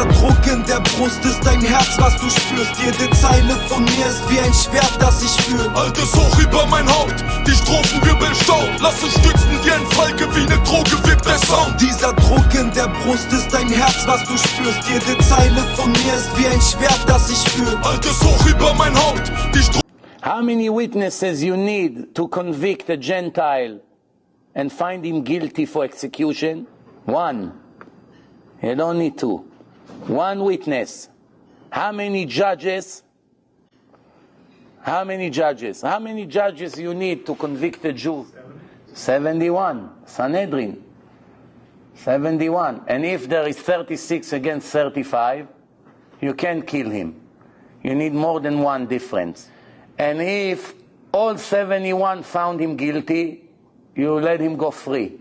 Dieser Druck in der Brust ist dein Herz, was du spürst. Jede Zeile von mir ist wie ein Schwert, das ich fühle. Altes hoch über mein Haupt, die Strophen wirbeln Staub. Lass uns stützen wie ein Falke, wie ne Droge wirkt der Sound. Dieser Druck in der Brust ist dein Herz, was du spürst. Jede Zeile von mir ist wie ein Schwert, das ich fühle. Altes hoch über mein Haupt, die Strophen. How many witnesses you need to convict a Gentile and find him guilty for execution? One. You don't need two. One witness. How many judges? How many judges? How many judges you need to convict a Jew? 71. Sanhedrin. 71. And if there is 36 against 35, you can't kill him. You need more than one difference. And if all 71 found him guilty, you let him go free.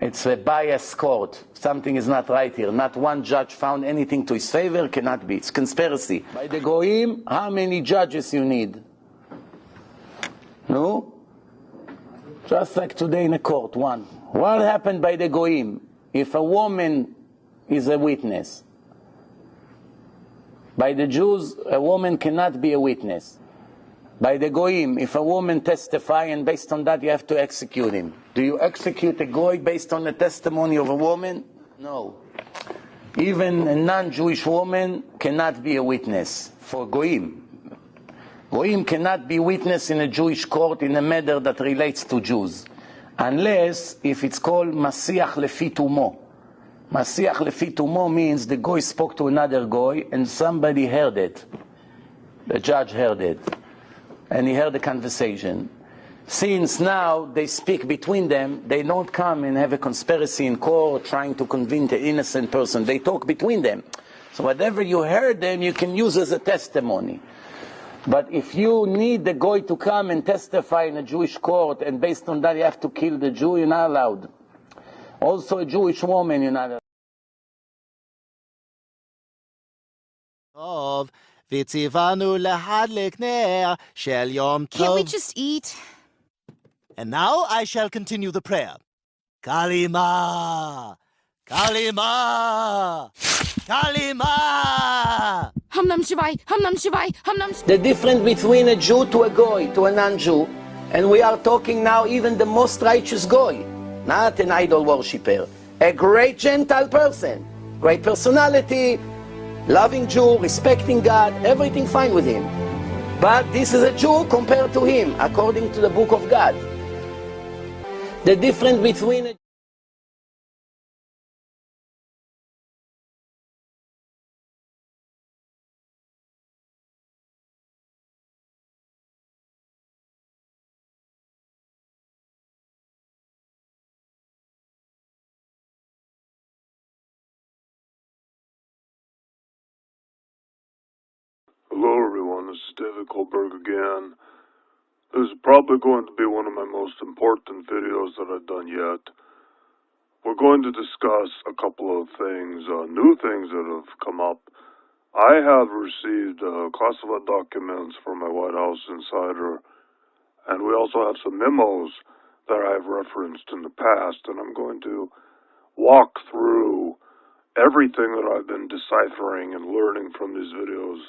It's a biased court. Something is not right here. Not one judge found anything to his favor. Cannot be. It's conspiracy. By the goyim, how many judges you need? No? Just like today in a court, one. What happened by the goyim? If a woman is a witness, by the Jews, a woman cannot be a witness. By the goyim, if a woman testify and based on that you have to execute him. Do you execute a goy based on the testimony of a woman? No. Even a non-Jewish woman cannot be a witness for goyim. Goyim cannot be witness in a Jewish court in a matter that relates to Jews, unless if it's called Masiach lefi tumo. Masiach lefi tumo means the goy spoke to another goy and somebody heard it. The judge heard it. And he heard the conversation. Since now they speak between them, they don't come and have a conspiracy in court trying to convince an innocent person. They talk between them. So whatever you heard them, you can use as a testimony. But if you need the goy to come and testify in a Jewish court, and based on that you have to kill the Jew, you're not allowed. Also a Jewish woman, you're not allowed. וציוונו להדליק נר של יום טוב. Can't we just eat? And now I shall continue the prayer. Kalima! Kalima! Kalima! Hum nam shivai, hum nam shivai, hum nam shivai. The difference between a Jew to a goy, to a non-Jew, and we are talking now even the most righteous goy, not an idol worshipper, a great Gentile person, great personality, loving Jew, respecting God, everything fine with him. But this is a Jew compared to him, according to the book of God. The difference between a Hello everyone, this is David Goldberg again. This is probably going to be one of my most important videos that I've done yet. We're going to discuss a couple of things, new things that have come up. I have received classified documents from my White House insider, and we also have some memos that I've referenced in the past, and I'm going to walk through everything that I've been deciphering and learning from these videos.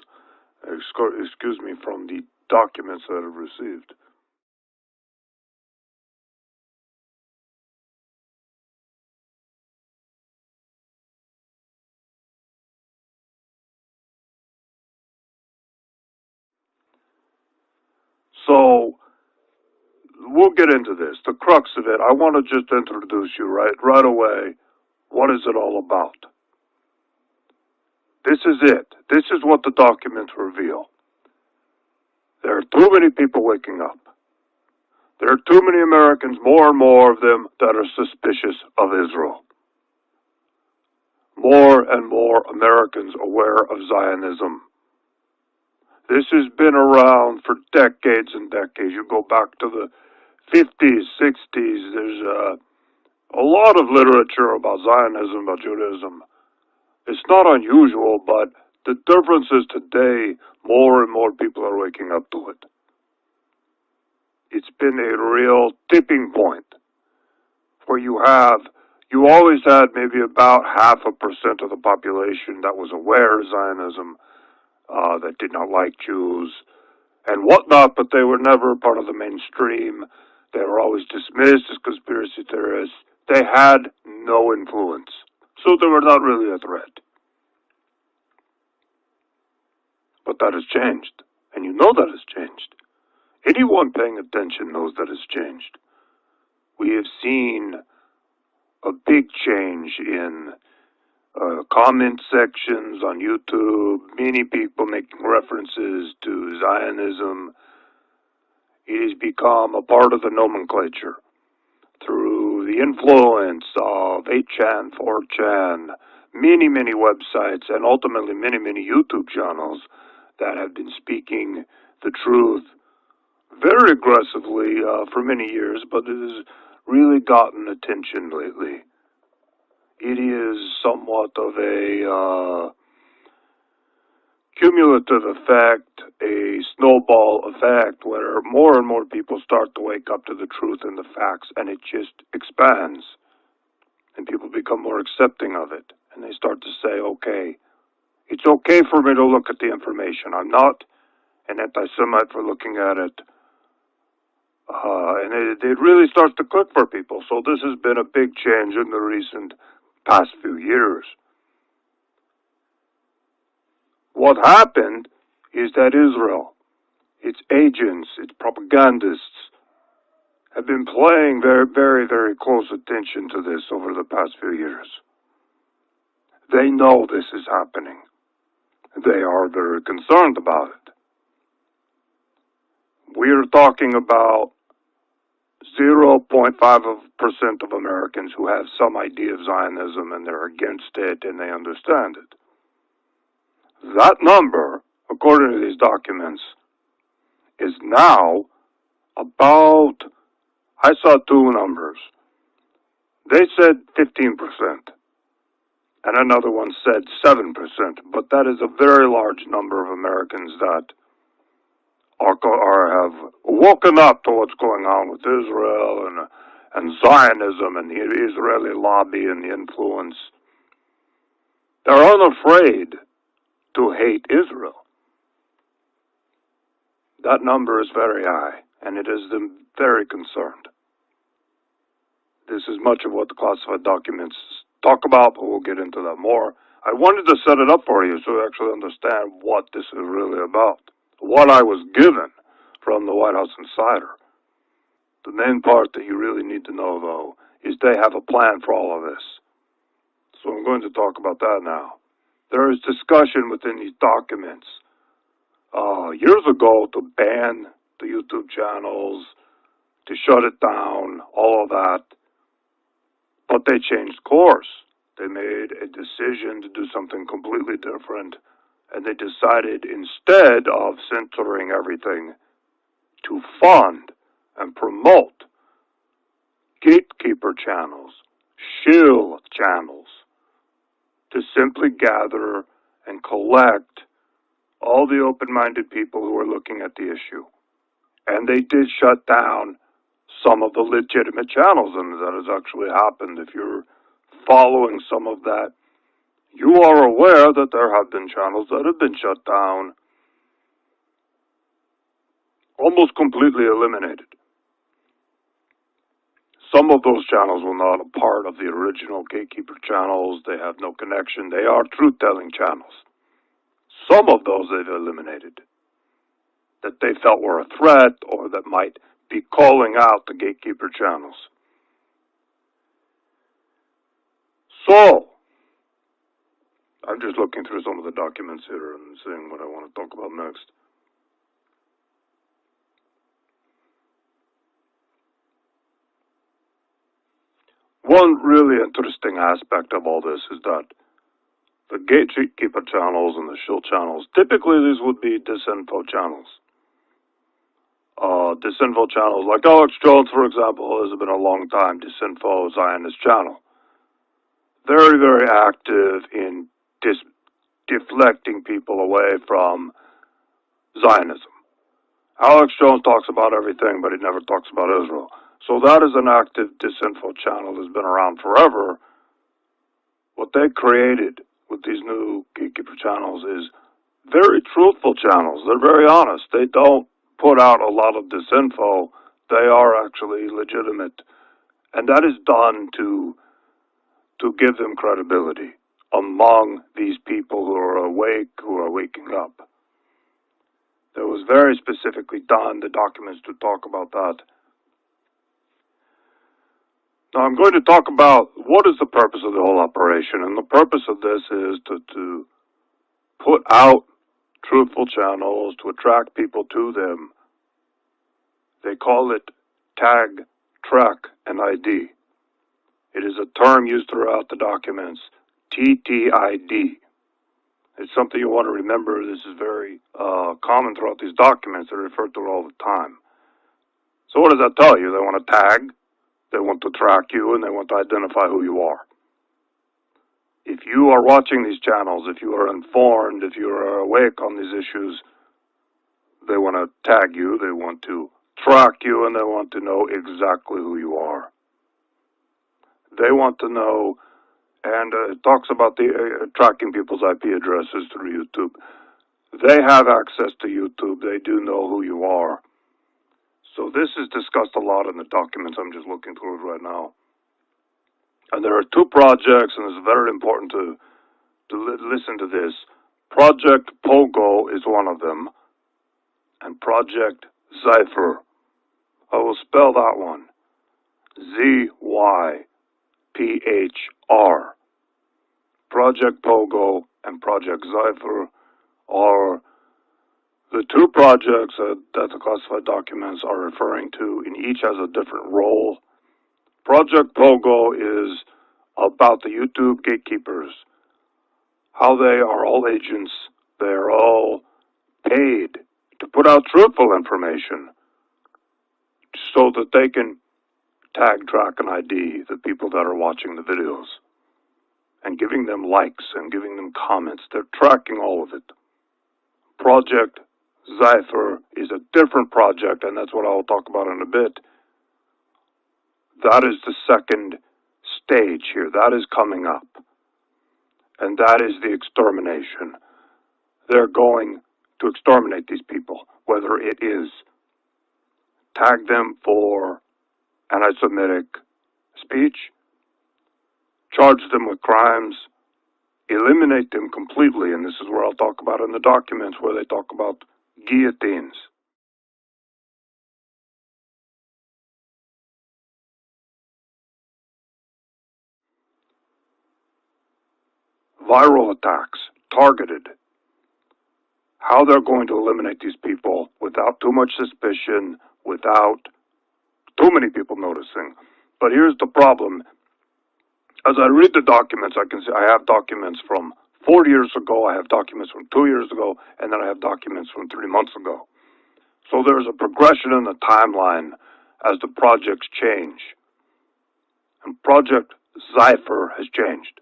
Excuse me, from the documents that I've received. So, we'll get into this. The crux of it, I want to just introduce you right away. What is it all about? This is it. This is what the documents reveal. There are too many people waking up. There are too many Americans, more and more of them, that are suspicious of Israel. More and more Americans aware of Zionism. This has been around for decades and decades. You go back to the 50s, 60s. There's a lot of literature about Zionism, about Judaism. It's not unusual, but the difference is today, more and more people are waking up to it. It's been a real tipping point where you have you always had maybe about 0.5% of the population that was aware of Zionism, that did not like Jews and whatnot, but they were never part of the mainstream. They were always dismissed as conspiracy theorists. They had no influence, so they were not really a threat. But that has changed, and you know that has changed. Anyone paying attention knows that has changed. We have seen a big change in comment sections on YouTube, many people making references to Zionism. It has become a part of the nomenclature through the influence of 8chan, 4chan, many websites, and ultimately many YouTube channels that have been speaking the truth very aggressively for many years, but it has really gotten attention lately. It is somewhat of a cumulative effect, a snowball effect, where more and more people start to wake up to the truth and the facts, and it just expands, and people become more accepting of it, and they start to say, okay, it's okay for me to look at the information. I'm not an anti-Semite for looking at it. And it really starts to click for people. So this has been a big change in the recent past few years. What happened is that Israel, its agents, its propagandists, have been paying very close attention to this over the past few years. They know this is happening. They are very concerned about it. We are talking about 0.5% of Americans who have some idea of Zionism and they're against it and they understand it. That number, according to these documents, is now about, I saw two numbers. They said 15%, and another one said 7%, but that is a very large number of Americans that have woken up to what's going on with Israel and Zionism and the Israeli lobby and the influence. They're unafraid to hate Israel. That number is very high, and it has them very concerned. This is much of what the classified documents talk about, but we'll get into that more. I wanted to set it up for you so you actually understand what this is really about. What I was given from the White House Insider. The main part that you really need to know, though, is they have a plan for all of this. So I'm going to talk about that now. There is discussion within these documents years ago to ban the YouTube channels, to shut it down, all of that. But they changed course. They made a decision to do something completely different. And they decided, instead of censoring everything, to fund and promote gatekeeper channels, shill channels, to simply gather and collect all the open-minded people who are looking at the issue. And they did shut down some of the legitimate channels, and that has actually happened. If you're following some of that, you are aware that there have been channels that have been shut down, almost completely eliminated. Some of those channels were not a part of the original gatekeeper channels. They have no connection. They are truth-telling channels. Some of those they've eliminated that they felt were a threat or that might be calling out the gatekeeper channels. So, I'm just looking through some of the documents here and seeing what I want to talk about next. One really interesting aspect of all this is that the gatekeeper channels and the shill channels, typically these would be disinfo channels. Disinfo channels, like Alex Jones, for example, has been a long time disinfo Zionist channel. Very active in deflecting people away from Zionism. Alex Jones talks about everything, but he never talks about Israel. So that is an active disinfo channel that's been around forever. What they created with these new gatekeeper channels is very truthful channels. They're very honest. They don't put out a lot of disinfo. They are actually legitimate. And that is done to give them credibility among these people who are awake, who are waking up. That was very specifically done, the documents to talk about that. Now I'm going to talk about what is the purpose of the whole operation, and the purpose of this is to put out truthful channels, to attract people to them. They call it tag, track, and ID. It is a term used throughout the documents, TTID. It's something you want to remember. This is very common throughout these documents. They're referred to all the time. So what does that tell you? They want to tag, they want to track you, and they want to identify who you are. If you are watching these channels, if you are informed, if you are awake on these issues, they want to tag you, they want to track you, and they want to know exactly who you are. They want to know, and it talks about the tracking people's IP addresses through YouTube. They have access to YouTube. They do know who you are. So this is discussed a lot in the documents. I'm just looking through it right now. And there are two projects, and it's very important to listen to this. Project Pogo is one of them, and Project Zypher. I will spell that one. Zyphr. Project Pogo and Project Zypher are the two projects that the classified documents are referring to, and each has a different role. Project Pogo is about the YouTube gatekeepers, how they are all agents. They are all paid to put out truthful information so that they can tag, track, and ID the people that are watching the videos and giving them likes and giving them comments. They're tracking all of it. Project Zypher is a different project, and that's what I'll talk about in a bit. That is the second stage here. That is coming up. And that is the extermination. They're going to exterminate these people, whether it is tag them for anti-Semitic speech, charge them with crimes, eliminate them completely, and this is where I'll talk about in the documents where they talk about guillotines. Viral attacks, targeted. How they're going to eliminate these people without too much suspicion, without too many people noticing. But here's the problem. As I read the documents, I can see I have documents from 4 years ago, I have documents from 2 years ago, and then I have documents from 3 months ago. So there's a progression in the timeline as the projects change. And Project Zypher has changed.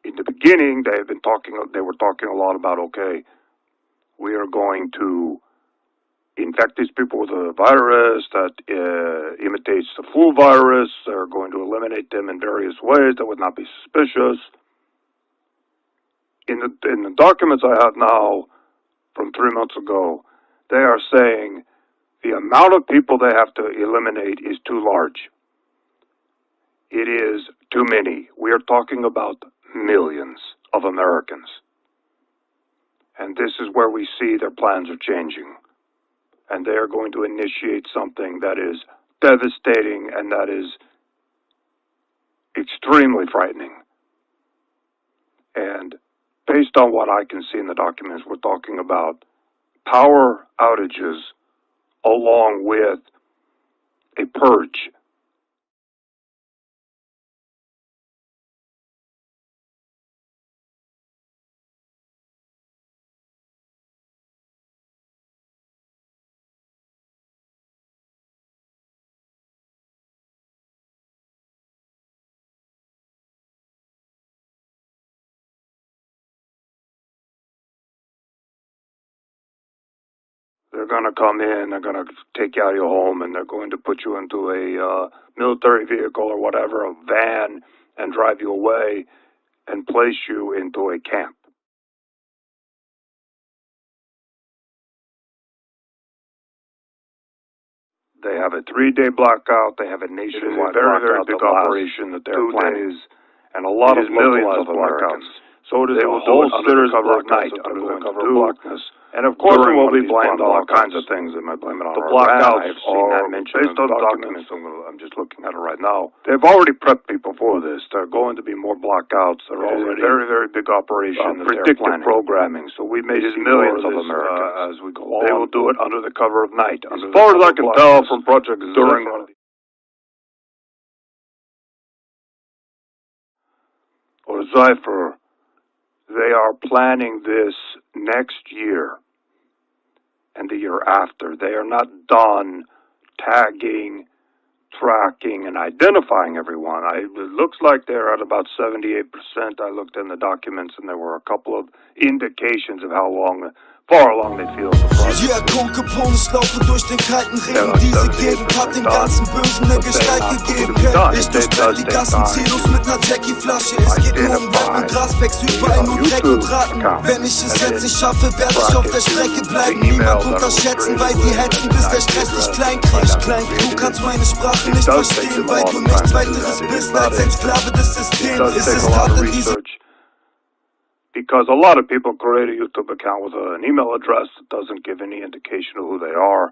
In the beginning, they were talking a lot about, okay, we are going to infect these people with a virus that imitates the flu virus. They're going to eliminate them in various ways that would not be suspicious. In the documents I have now from 3 months ago, they are saying the amount of people they have to eliminate is too large. It is too many. We are talking about millions of Americans. And this is where we see their plans are changing. And they are going to initiate something that is devastating and that is extremely frightening. And based on what I can see in the documents, we're talking about power outages along with a purge. They're going to come in, they're going to take you out of your home, and they're going to put you into a military vehicle or whatever, a van, and drive you away and place you into a camp. They have a 3-day blackout. They have a nationwide blackout. Very big operation that they're planning. And a lot of millions of Americans. So it is a whole series of night under the cover of blackness. And of course, it will be blamed on all kinds of things. They might blame it on the blackouts. I've seen that mentioned based on documents. I'm just looking at it right now. They've already prepped people for this. There are going to be more blackouts. They're already a very, very big operation. Predictive programming. So we may see millions of Americans as we go on. They will do it under the cover of night. As far as I can tell from Project during or Zypher, they are planning this next year and the year after. They are not done tagging, tracking, and identifying everyone. It looks like they're at about 78%. I looked in the documents, and there were a couple of indications of far along they feel the project. Yeah, Kumpel, ich laufe durch den kalten Regen. Diese Gegend hat dem ganzen Bösen ne Gestalt gegeben. Ich durchbrech die Gassen ziellos mit ner Jackie-Flasche. Es geht nur um Rap und Grasbacks, überall nur Dreck und Ratten. Wenn ich es jetzt nicht schaffe, werde ich auf der Strecke bleiben. Niemand unterschätzen, weil die hetzen, bis der Stress dich klein kriegt. Du kannst meine Sprache nicht verstehen, weil du nichts weiteres bist als ein Sklave des Systems. Es ist hart in diesem... Because a lot of people create a YouTube account with an email address that doesn't give any indication of who they are,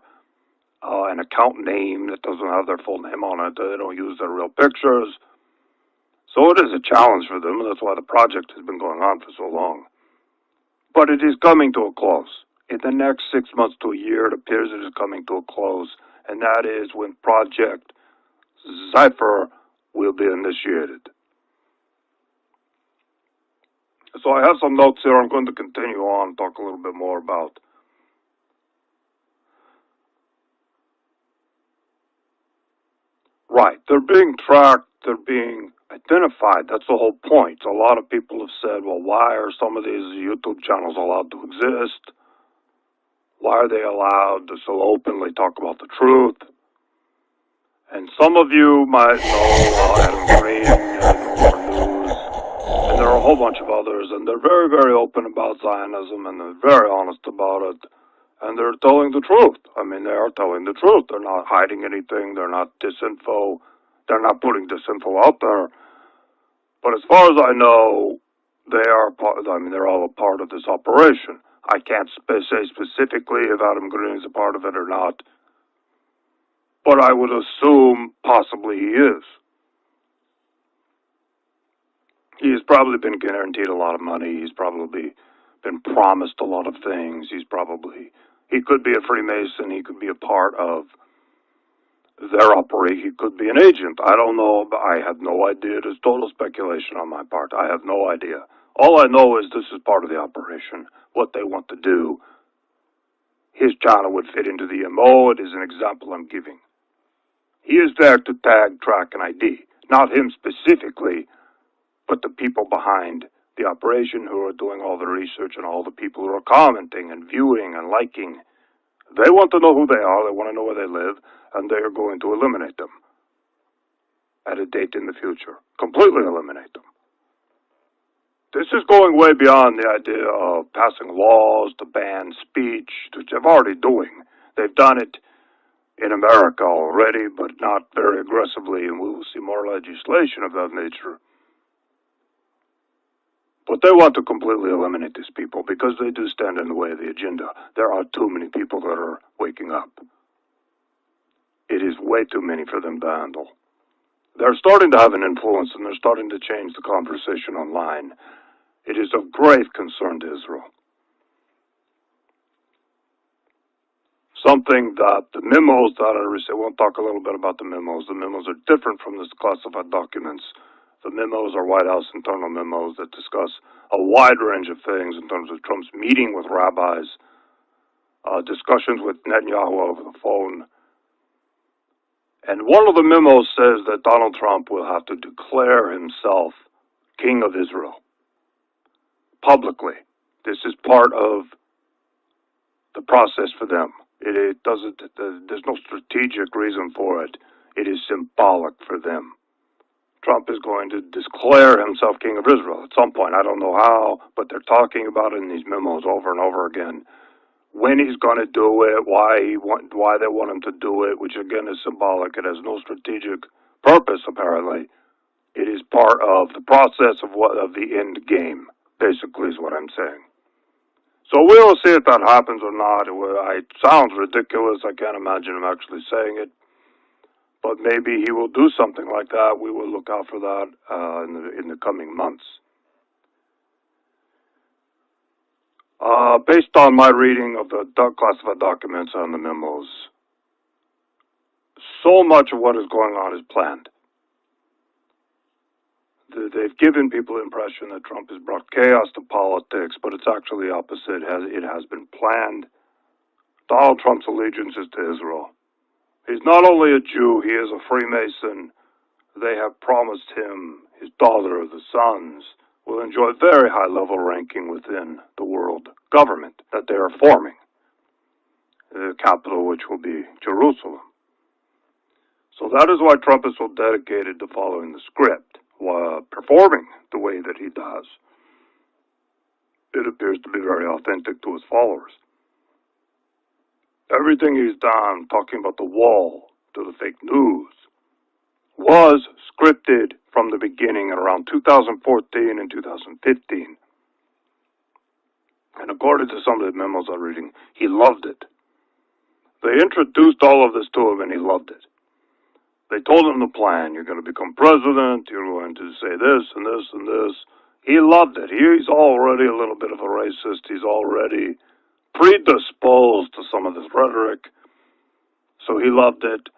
an account name that doesn't have their full name on it. They don't use their real pictures. So it is a challenge for them, and that's why the project has been going on for so long. But it is coming to a close. In the next 6 months to a year, it appears it is coming to a close, and that is when Project Zypher will be initiated. So I have some notes here. I'm going to continue on, talk a little bit more about right. They're being tracked. They're being identified. That's the whole point. A lot of people have said, well, why are some of these YouTube channels allowed to exist? Why are they allowed to so openly talk about the truth? And some of you might know Adam Green and News. And there are a whole bunch of others, and they're very, very open about Zionism, and they're very honest about it, and they're telling the truth. I mean, they are telling the truth. They're not hiding anything. They're not disinfo. They're not putting disinfo out there. But as far as I know, they're all a part of this operation. I can't say specifically if Adam Green is a part of it or not, but I would assume possibly he is. He's probably been guaranteed a lot of money. He's probably been promised a lot of things. He could be a Freemason. He could be a part of their operation. He could be an agent. I don't know. I have no idea. It is total speculation on my part. I have no idea. All I know is this is part of the operation, what they want to do. His channel would fit into the MO. It is an example I'm giving. He is there to tag, track, and ID. Not him specifically, but the people behind the operation who are doing all the research and all the people who are commenting and viewing and liking. They want to know who they are, they want to know where they live, and they are going to eliminate them at a date in the future. Completely eliminate them. This is going way beyond the idea of passing laws to ban speech, which they're already doing. They've done it in America already, but not very aggressively, and we will see more legislation of that nature. But they want to completely eliminate these people because they do stand in the way of the agenda. There are too many people that are waking up. It is way too many for them to handle. They're starting to have an influence, and they're starting to change the conversation online. It is of grave concern to Israel. Something that the memos that I received, we'll talk a little bit about the memos. The memos are different from the classified documents. The memos are White House internal memos that discuss a wide range of things in terms of Trump's meeting with rabbis, discussions with Netanyahu over the phone. And one of the memos says that Donald Trump will have to declare himself king of Israel publicly. This is part of the process for them. It doesn't. There's no strategic reason for it. It is symbolic for them. Trump is going to declare himself king of Israel at some point. I don't know how, but they're talking about it in these memos over and over again. When he's going to do it, why they want him to do it, which again is symbolic. It has no strategic purpose, apparently. It is part of the process of the end game, basically, is what I'm saying. So we will see if that happens or not. It sounds ridiculous. I can't imagine him actually saying it. But maybe he will do something like that. We will look out for that in the coming months. Based on my reading of the classified documents and the memos, so much of what is going on is planned. They've given people the impression that Trump has brought chaos to politics, but it's actually the opposite. It has been planned. Donald Trump's allegiance is to Israel. He's not only a Jew, he is a Freemason. They have promised him, his daughter, the sons, will enjoy very high-level ranking within the world government that they are forming, the capital which will be Jerusalem. So that is why Trump is so dedicated to following the script, while performing the way that he does. It appears to be very authentic to his followers. Everything he's done, talking about the wall to the fake news, was scripted from the beginning at around 2014 and 2015. And according to some of the memos I'm reading, he loved it. They introduced all of this to him and he loved it. They told him the plan. You're going to become president. You're going to say this and this and this. He loved it. He's already a little bit of a racist. He's already predisposed to some of this rhetoric. So he loved it.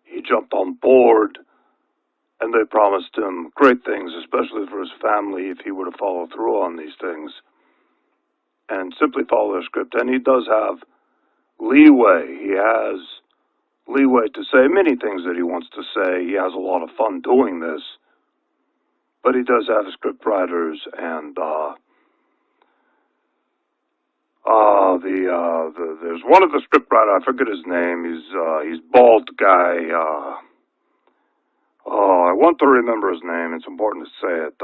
He jumped on board. And they promised him great things, especially for his family, if he were to follow through on these things and simply follow their script. And he does have leeway. He has leeway to say many things that he wants to say. He has a lot of fun doing this. But he does have script writers, and there's one of the script writers, I forget his name. He's bald guy. I want to remember his name. It's important to say it.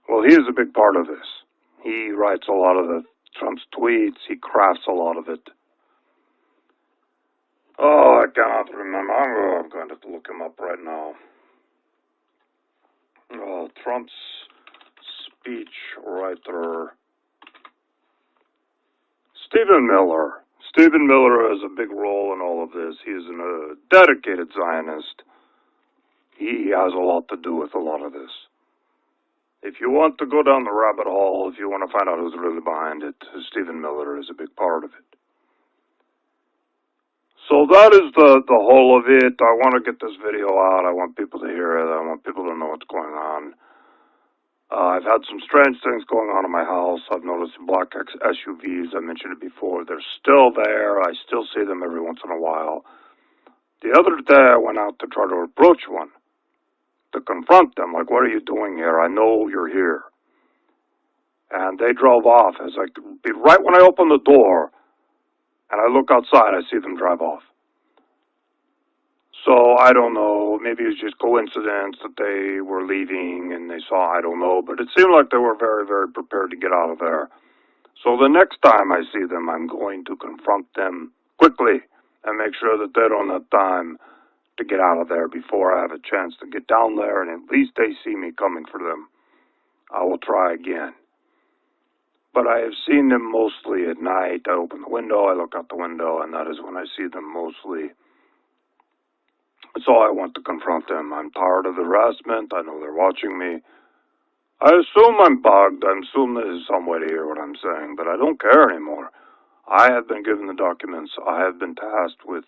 Well, he is a big part of this. He writes a lot of Trump's tweets. He crafts a lot of it. Oh, I cannot remember. I'm going to have to look him up right now. Trump's speech writer. Stephen Miller. Stephen Miller has a big role in all of this. He is a dedicated Zionist. He has a lot to do with a lot of this. If you want to go down the rabbit hole, if you want to find out who's really behind it, Stephen Miller is a big part of it. So that is the whole of it. I want to get this video out. I want people to hear it. I want people to know what's going on. I've had some strange things going on in my house. I've noticed black SUVs. I mentioned it before. They're still there. I still see them every once in a while. The other day, I went out to try to approach one, to confront them. Like, what are you doing here? I know you're here. And they drove off. As right when I opened the door, and I look outside, I see them drive off. So, I don't know, maybe it was just coincidence that they were leaving and they saw, I don't know, but it seemed like they were very, very prepared to get out of there. So the next time I see them, I'm going to confront them quickly and make sure that they don't have time to get out of there before I have a chance to get down there, and at least they see me coming for them. I will try again. But I have seen them mostly at night. I open the window, I look out the window, and that is when I see them mostly. So I want to confront them. I'm tired of the harassment. I know they're watching me. I assume I'm bugged. I assume there's some way to hear what I'm saying, but I don't care anymore. I have been given the documents. I have been tasked with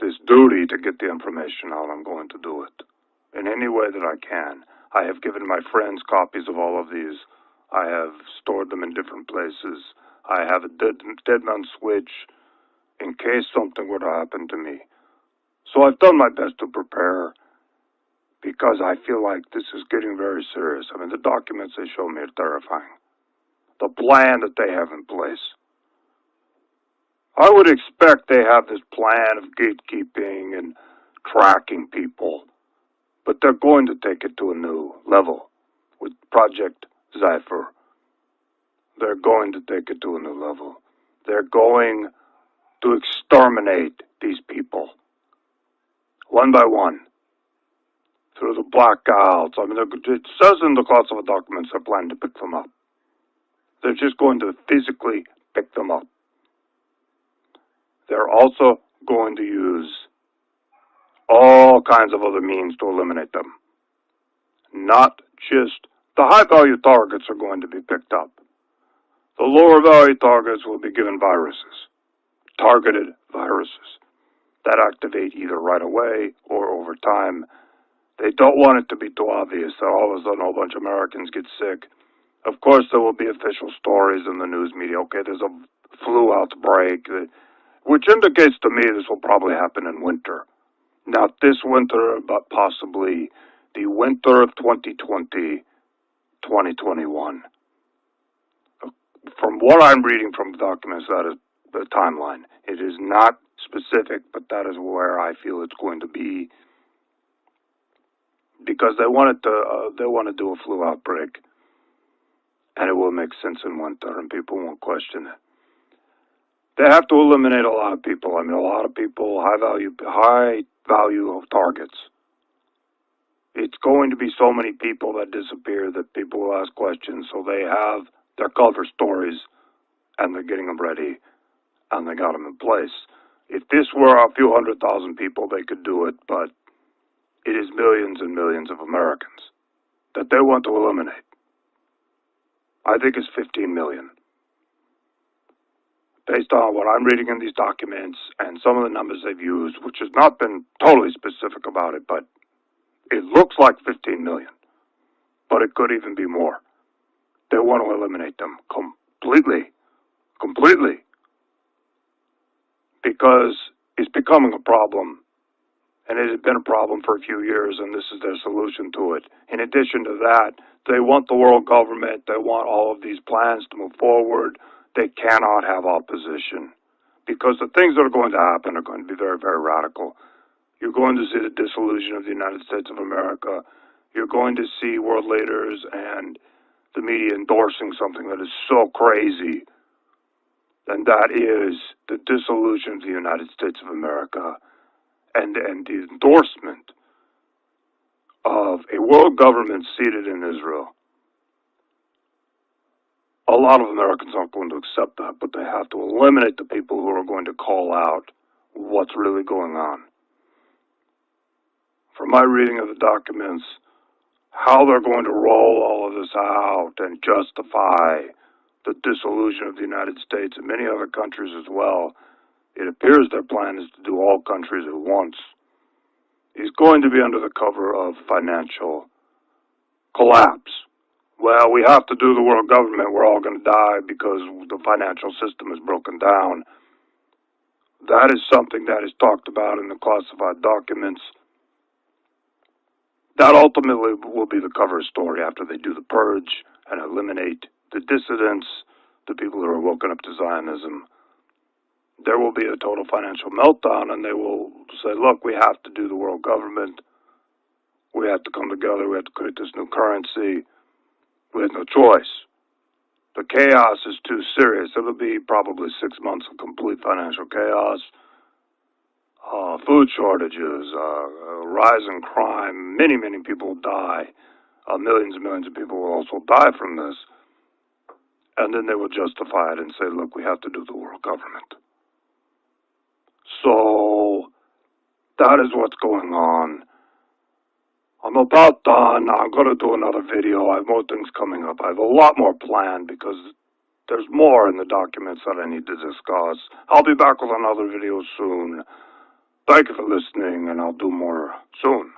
this duty to get the information out. I'm going to do it in any way that I can. I have given my friends copies of all of these. I have stored them in different places. I have a dead man switch in case something were to happen to me. So I've done my best to prepare because I feel like this is getting very serious. I mean, the documents they show me are terrifying. The plan that they have in place. I would expect they have this plan of gatekeeping and tracking people, but they're going to take it to a new level with Project Zypher. They're going to take it to a new level. They're going to exterminate these people, one by one, through the blackouts. I mean, it says in the classified documents they're planning to pick them up. They're just going to physically pick them up. They're also going to use all kinds of other means to eliminate them. Not just the high-value targets are going to be picked up. The lower-value targets will be given viruses, targeted viruses, that activate either right away or over time. They don't want it to be too obvious that all of a sudden a whole bunch of Americans get sick. Of course, there will be official stories in the news media. Okay, there's a flu outbreak, which indicates to me this will probably happen in winter. Not this winter, but possibly the winter of 2020, 2021. From what I'm reading from the documents, that is the timeline. It is not specific, but that is where I feel it's going to be, because they want to do a flu outbreak, and it will make sense in winter, and people won't question it. They have to eliminate a lot of people. I mean, a lot of people, high value of targets. It's going to be so many people that disappear that people will ask questions, so they have their cover stories, and they're getting them ready, and they got them in place. If this were a few 100,000 people, they could do it, but it is millions and millions of Americans that they want to eliminate. I think it's 15 million. Based on what I'm reading in these documents and some of the numbers they've used, which has not been totally specific about it, but it looks like 15 million. But it could even be more. They want to eliminate them completely. Because it's becoming a problem. And it has been a problem for a few years, and this is their solution to it. In addition to that, they want the world government, they want all of these plans to move forward. They cannot have opposition, because the things that are going to happen are going to be very, very radical. You're going to see the dissolution of the United States of America. You're going to see world leaders and the media endorsing something that is so crazy, and that is the dissolution of the United States of America and the endorsement of a world government seated in Israel. A lot of Americans aren't going to accept that, but they have to eliminate the people who are going to call out what's really going on. From my reading of the documents, how they're going to roll all of this out and justify the dissolution of the United States and many other countries as well, it appears their plan is to do all countries at once. Is going to be under the cover of financial collapse. Well, we have to do the world government. We're all going to die because the financial system is broken down. That is something that is talked about in the classified documents. That ultimately will be the cover story after they do the purge and eliminate the dissidents, the people who are woken up to Zionism. There will be a total financial meltdown, and they will say, look, we have to do the world government. We have to come together. We have to create this new currency. We have no choice. The chaos is too serious. It'll be probably 6 months of complete financial chaos, food shortages, rise in crime. Many, many people will die. Millions and millions of people will also die from this. And then they will justify it and say, look, we have to do the world government. So that is what's going on. I'm about done. I'm going to do another video. I have more things coming up. I have a lot more planned because there's more in the documents that I need to discuss. I'll be back with another video soon. Thank you for listening, and I'll do more soon.